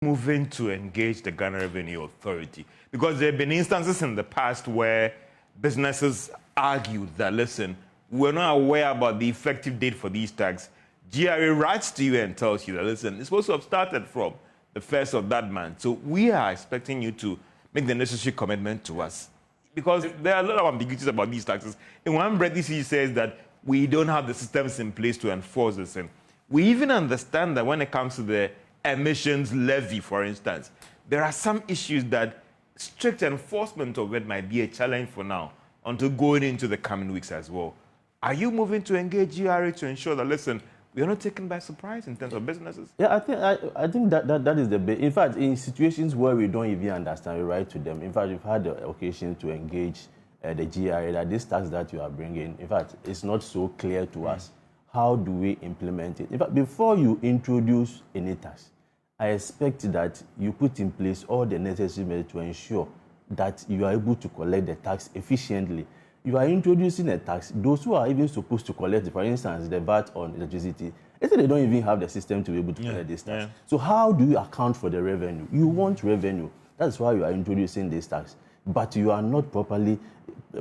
moving to engage the Ghana Revenue Authority? Because there have been instances in the past where businesses argued that, listen, we're not aware about the effective date for these tax. GRA writes to you and tells you that, listen, it's supposed to have started from the first of that month. So we are expecting you to make the necessary commitment to us. Because there are a lot of ambiguities about these taxes. In one breath, EC says that we don't have the systems in place to enforce this. And we even understand that when it comes to the emissions levy, for instance, there are some issues that strict enforcement of it might be a challenge for now until going into the coming weeks as well. Are you moving to engage GRA to ensure that, listen, we are not taken by surprise in terms of businesses? Yeah, I think that is the best. In fact, in situations where we don't even understand, we write to them. In fact, we've had the occasion to engage the GRA that this tax that you are bringing, in fact, it's not so clear to us. How do we implement it? In fact, before you introduce any tax, I expect that you put in place all the necessary measures to ensure that you are able to collect the tax efficiently. You are introducing a tax, those who are even supposed to collect it, for instance, the VAT on electricity, they don't even have the system to be able to collect this tax. Yeah. So how do you account for the revenue? You want revenue. That's why you are introducing this tax. But you are not properly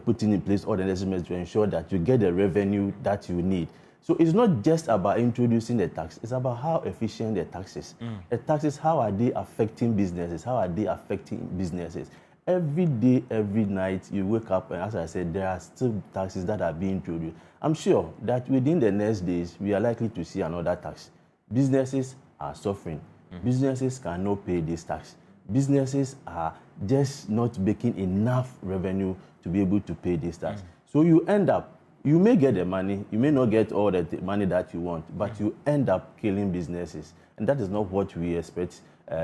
putting in place all the necessary measures to ensure that you get the revenue that you need. So it's not just about introducing the tax, it's about how efficient the tax is. The taxes, how are they affecting businesses? How are they affecting businesses? Every day, every night, you wake up, and as I said, there are still taxes that are being introduced. I'm sure that within the next days, we are likely to see another tax. Businesses are suffering. Businesses cannot pay this tax. Businesses are just not making enough revenue to be able to pay this tax. So you end up, you may get the money, you may not get all the money that you want, but you end up killing businesses. And that is not what we expect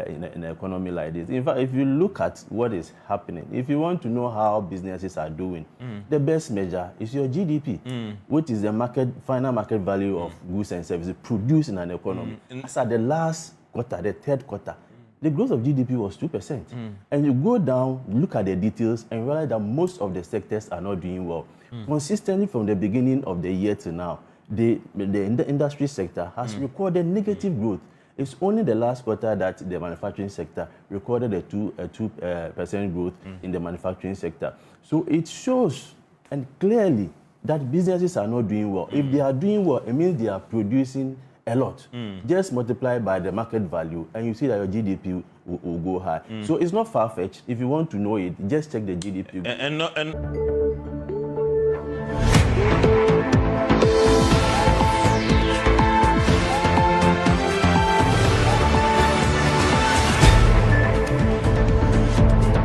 in an economy like this. In fact, if you look at what is happening, if you want to know how businesses are doing, the best measure is your GDP, which is the final market value of goods and services produced in an economy. As at the last quarter, the third quarter, the growth of GDP was 2%. And you go down, look at the details, and realize that most of the sectors are not doing well. Consistently from the beginning of the year to now, the industry sector has recorded negative growth. It's only the last quarter that the manufacturing sector recorded a 2% growth in the manufacturing sector. So it shows and clearly that businesses are not doing well. If they are doing well, it means they are producing a lot. Just multiply by the market value, and you see that your GDP will go high. So it's not far-fetched. If you want to know it, just check the GDP.